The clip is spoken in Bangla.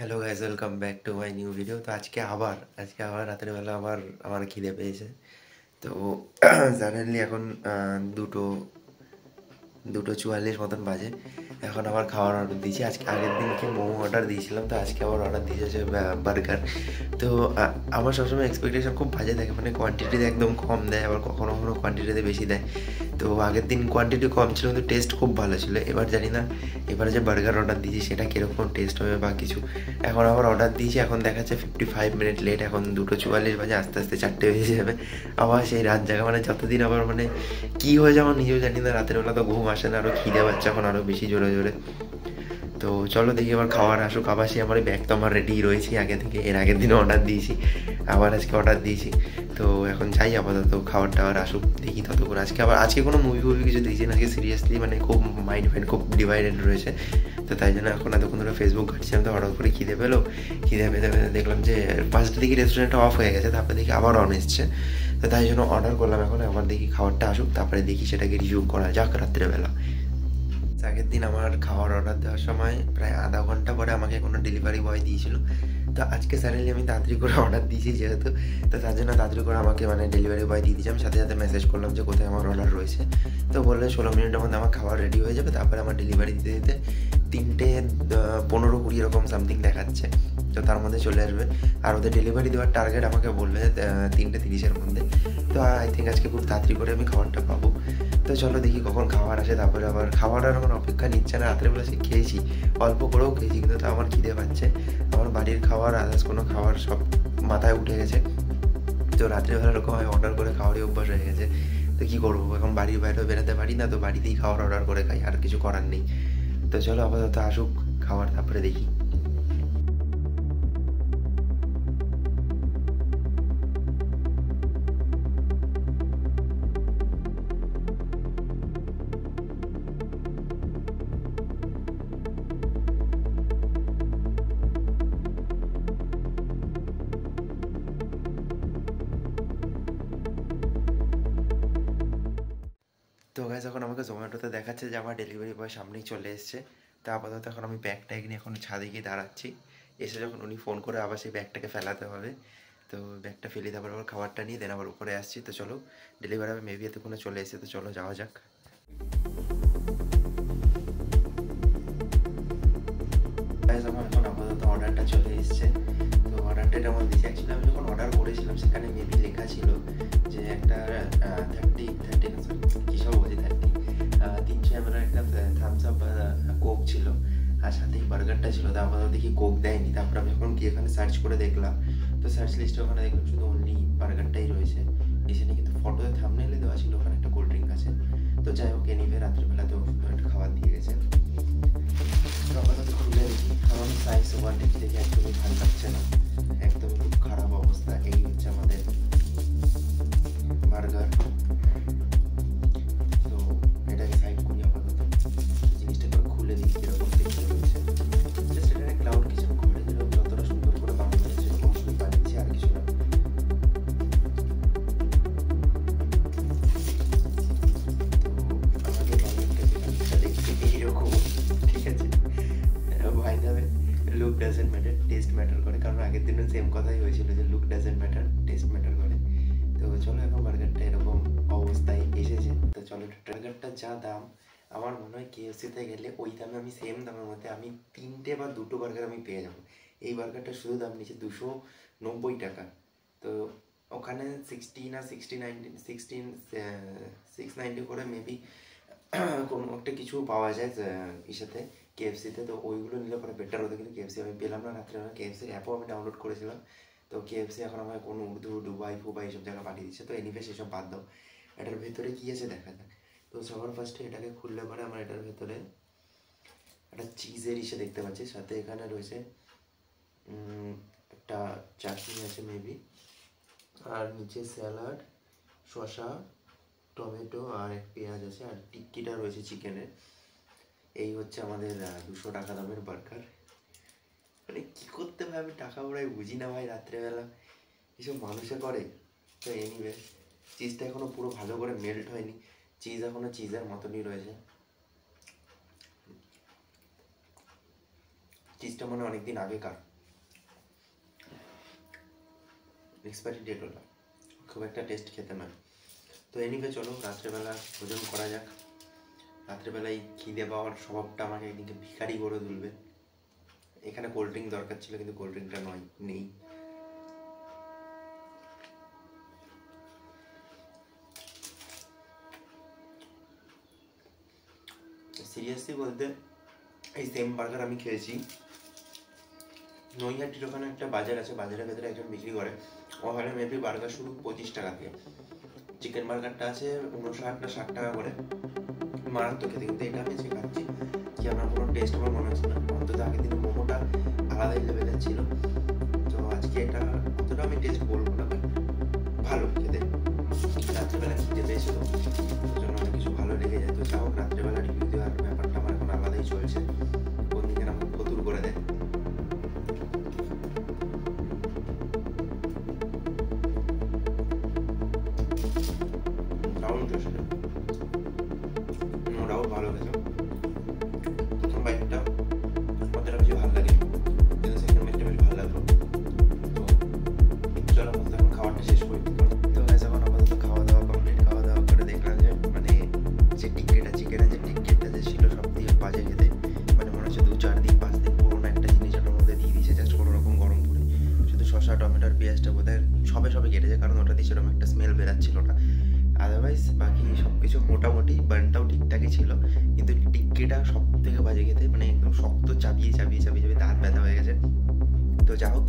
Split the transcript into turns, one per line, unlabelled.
Hello guys, welcome back to my new video. তো আজকে আবার রাতের বেলা আবার আমার খিদে পেয়েছে। তো সাডেনলি এখন দুটো 2:44 মতন বাজে। এখন আবার খাওয়ার অর্ডার দিয়েছি। আজকে আগের দিনকে মোমো অর্ডার দিয়েছিলাম, তো আজকে আবার অর্ডার দিয়েছে হচ্ছে বার্গার। তো আমার সবসময় এক্সপেকটেশন খুব বাজে থাকে, মানে কোয়ান্টিটিতে একদম কম দেয়, আবার কখনো কখনো কোয়ান্টিটিতে বেশি দেয়। তো আগের দিন কোয়ান্টিটি কম ছিল কিন্তু টেস্ট খুব ভালো ছিল। এবার জানি না এবারে যে বার্গার অর্ডার দিয়েছি সেটা কীরকম টেস্ট হবে বা কিছু। এখন আবার অর্ডার দিয়েছি, এখন দেখাচ্ছে 55 মিনিট লেট। এখন 2:44 বাজে, আস্তে আস্তে 4টে বেজে যাবে। আবার সেই রাত জায়গা, মানে যতদিন আবার মানে কী হয়ে যায় আমার নিজেও জানি না। রাতের বেলা তো ঘুম আসে না, আরও খিদে পাচ্ছে এখন আরও বেশি জোরে জোরে। তো চলো দেখি আবার খাওয়ার আসুক। আবার সে আমার ব্যাগ তো আমার রেডি রয়েছে আগে থেকে, এর আগের দিনও অর্ডার দিয়েছি, আবার আজকে অর্ডার দিয়েছি। তো এখন যাই, আপাতত খাবার টাবার আসুক, দেখি ততক্ষণ। আজকে কোনো মুভি কিছু দেখছি না, আজকে সিরিয়াসলি মানে খুব মাইন্ড খুব ডিভাইডেড রয়েছে। তো তাই জন্য এখন এতক্ষণ ধরে ফেসবুক ঘাটছিলাম, তো হঠাৎ করে খিদে পেলো। খিদে পেতে পেতে দেখলাম যে ফার্স্ট দেখি রেস্টুরেন্টটা অফ হয়ে গেছে, তারপরে দেখি আবার অন এসছে। তো তাই জন্য অর্ডার করলাম। এখন আবার দেখি খাবারটা আসুক, তারপরে দেখি সেটাকে রিভিউ করা যাক রাত্রেবেলা। আগের দিন আমার খাওয়ার অর্ডার দেওয়ার সময় প্রায় আধা ঘন্টা পরে আমাকে কোনো ডেলিভারি বয় দিয়েছিল। তো আজকে স্যারেলি আমি তাড়াতাড়ি করে অর্ডার দিয়েছি যেহেতু, তো তার জন্য তাড়াতাড়ি করে আমাকে মানে ডেলিভারি বয় দিয়ে দিয়েছি। আমি সাথে সাথে মেসেজ করলাম যে কোথায় আমার অর্ডার রয়েছে। তো বললে 16 মিনিটের মধ্যে আমার খাবার রেডি হয়ে যাবে। তারপরে আমার ডেলিভারি দিতে দিতে 3:15-20 এরকম সামথিং দেখাচ্ছে। তো তার মধ্যে চলে আসবে। আর ওদের ডেলিভারি দেওয়ার টার্গেট আমাকে বলবে 3:30-এর মধ্যে। তো আই থিঙ্ক আজকে খুব তাড়াতাড়ি করে আমি খাবারটা পাবো। তো চলো দেখি কখন খাবার আসে। তারপরে আবার খাবার আর আমার অপেক্ষা নিচ্ছে না। রাত্রেবেলা সে খেয়েছি, অল্প করেও খেয়েছি, কিন্তু তা আমার খিদে পাচ্ছে। আমার বাড়ির খাবার আদার্স কোনো খাবার সব মাথায় উঠে গেছে। তো রাত্রেবেলা এরকম হয়, অর্ডার করে খাওয়ারই অভ্যাস হয়ে গেছে। তো কী করবো, এখন বাড়ির বাইরেও বেরোতে পারি না, তো বাড়িতেই খাবার অর্ডার করে খাই, আর কিছু করার নেই। তো চলো আপাতত আসুক খাবার, তারপরে দেখি। তো গাইস, এখন আমাকে জোম্যাটোতে দেখাচ্ছে যে আমার ডেলিভারি বয় সামনেই চলে এসছে। তো আপাতত এখন আমি ব্যাগটা নিয়ে এখন ছাদে গিয়ে দাঁড়াচ্ছি। এসে যখন উনি ফোন করে আবার সেই ব্যাগটাকে ফেলাতে হবে। তো ব্যাগটা ফেলে তারপর আবার খাবারটা নিয়ে দেন আবার উপরে আসছি। তো চলো, ডেলিভারি হবে মেবি এতক্ষণে চলে এসেছে, তো চলো যাওয়া যাক। গাইস, আমার এখন আপাতত অর্ডারটা চলে এসছে। তো অর্ডারটা যেমন দিয়েছি, অ্যাকচুয়ালি আমি যখন অর্ডার করেছিলাম সেখানে মেবি লেখা ছিল যে একটা 30 না সরি কী সব বলছি 300 ml একটা থামস আপ কোক ছিল, আর সাথেই বার্গারটা ছিল। তো আপাতত দেখি কোক দেয়নি। তারপর আমি যখন গিয়ে এখানে সার্চ করে দেখলাম, তো সার্চ লিস্টে ওখানে দেখলাম শুধু অনলি বার্গারটাই রয়েছে। এখানে কিন্তু ফটোতে থাম্বনেইলে দেওয়া ছিল ওখানে একটা কোল্ড ড্রিঙ্ক আছে। তো যাই হোক, এনিভে রাত্রিবেলা তো একটা খাবার দিয়ে গেছে। তো আপাতত খুলে দেখি, আমার সাইজ কোয়ান্টিটি দেখে একদমই ভালো লাগছে না, একদমই খুব খারাপ অবস্থা। এই হচ্ছে আমাদের বার্গার। তো এটাকে সাইড করি আপাতত, জিনিসটা এবার খুলে দিই কীরকম দেখতে রয়েছে। জাস্ট এটা ক্লাউড কিচেন করে যেরকম যতটা সুন্দর করে বানানো হয়েছে সেরকম করে বানিয়েছি, আর কিছু না। তো আমাদের বার্গারটা দেখতে এইরকম, ঠিক আছে। By the way, look doesn't matter, taste matter করে। কারণ আগের দিনও সেম কথাই হয়েছিল যে look doesn't matter, taste matter করে। তো চলো, এখন বার্গারটা এরকম অবস্থায় এসেছে। তো চলো, বার্গারটা যা দাম, আমার মনে হয় কেএফসিতে গেলে ওই দামে আমি সেম দামের মধ্যে আমি 3টে বা 2টো বার্গার আমি পেয়ে যাবো। এই বার্গারটা শুধু দাম নিচ্ছে 290 টাকা। তো ওখানে 690 করে মেবি কোনো একটা কিছু পাওয়া যায় ইসেতে, কেএফসিতে। তো ওইগুলো নিলে পরে বেটার হতো, কিন্তু কেএফসি আমি পেলাম না রাত্রেবেলা। কেএফসির অ্যাপও আমি ডাউনলোড করেছিলাম। তো কেএফসি এখন আমার কোনো উর্দু, দুবাই ফুবাই এইসব জায়গা পাঠিয়ে দিচ্ছে। তো এনিভে সেসব বাদ দাও, এটার ভেতরে কী আছে দেখা যাক। তো সবার ফার্স্টে এটাকে খুললে পরে আমার এটার ভেতরে একটা চিজের ইসে দেখতে পাচ্ছি, সাথে এখানে রয়েছে একটা চাটনি আছে মেবি, আর নিচে স্যালাড, শসা, টমেটো আর এক পেঁয়াজ আছে, আর টিক্কিটা রয়েছে চিকেনের। এই হচ্ছে আমাদের 200 টাকা দামের বার্গার। মানে কী করতে ভাই, আমি টাকা পড়াই বুঝি না ভাই রাত্রেবেলা, এসব মানুষে করে। তো এনিওয়ে, চিজটা এখনও পুরো ভালো করে মেল্ট হয়নি, চিজ এখনও চিজের মতনই রয়েছে। চিজটা মানে অনেকদিন আগেকার, এক্সপায়ারি ডেট ওটা খুব একটা টেস্ট খেতে নয়। তো এনিভে চলো রাত্রেবেলা ভোজন করা যাক। রাত্রেবেলায় খিদে পাওয়ার স্বভাবটা আমাকে এদিকে ভিখারি করে তুলবে। এখানে কোল্ড ড্রিঙ্ক দরকার ছিল কিন্তু কোল্ড ড্রিঙ্কটা নেই। সিরিয়াসলি বলতে এই সেম বার্গার আমি খেয়েছি নৈহাটির ওখানে একটা বাজার আছে, বাজারের ভেতরে একজন বিক্রি করে, ওখানে মেবি বার্গার শুরু 25 টাকা দিয়ে। চিকেন বার্গারটা আছে 59 না 60 টাকা করে, মারাত্মক খেতে। কিন্তু এটা আমি যে খাচ্ছি কি আমার কোনো টেস্ট আমার মনে হচ্ছে না, অন্তত আগের দিন মোমোটা আলাদাই লেভেলের ছিল। তো আজকে এটা অতটা আমি টেস্ট বলবো না, ভালো খেতে। রাত্রেবেলা খেতে পেয়েছিল ওই জন্য অনেক কিছু ভালো লেগে যায়। তো যাই হোক রাত্রেবেলা রিভিউ দেওয়ার ব্যাপারটা আমার এখন আলাদাই চলছে, কোন দিকে আমার ফতুর করে দেয়। ওরাও ভালো খেতে, প্রথম বাইকটা অতটা বেশি ভালো লাগে কিন্তু সেকেন্ড বাইকটা বেশ ভালো লাগলো। তো চলো এখন খাবারটা শেষ করি। তো গাইস এখন আপাতত খাওয়া দাওয়া কমপ্লিট। খাওয়া দাওয়া করে দেখলাম যে মানে যে চিকেনের যে টিকিটটা যে ছিল সব দিয়ে বাজে খেতে, মানে মনে হচ্ছে 2-4 দিন 5 দিন পুরোনো একটা জিনিস ওটার মধ্যে দিয়ে দিয়েছে জাস্ট কোনো রকম গরম করে। শুধু শসা টমেটোর পেঁয়াজটা বোধহয় সবে কেটেছে, কারণ ওটা দিয়ে সেরকম একটা স্মেল বেরাচ্ছিল না। আদারওয়াইজ বাকি সব কিছু মোটামুটি বানটাও ঠিকঠাকই ছিল, কিন্তু টিক্কিটা সব থেকে বাজে খেতে, মানে একদম শক্ত চাবিয়ে দাঁত ব্যথা হয়ে গেছে। তো যা হোক